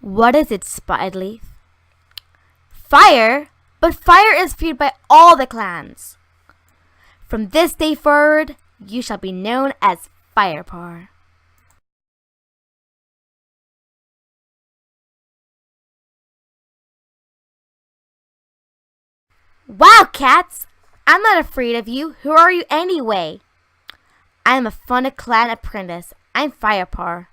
What is it, Spotted Fire? But fire is feared by all the clans. From this day forward, you shall be known as Firepaw. Wow, cats! I'm not afraid of you. Who are you anyway? I'm a Funna Clan apprentice. I'm Firepaw.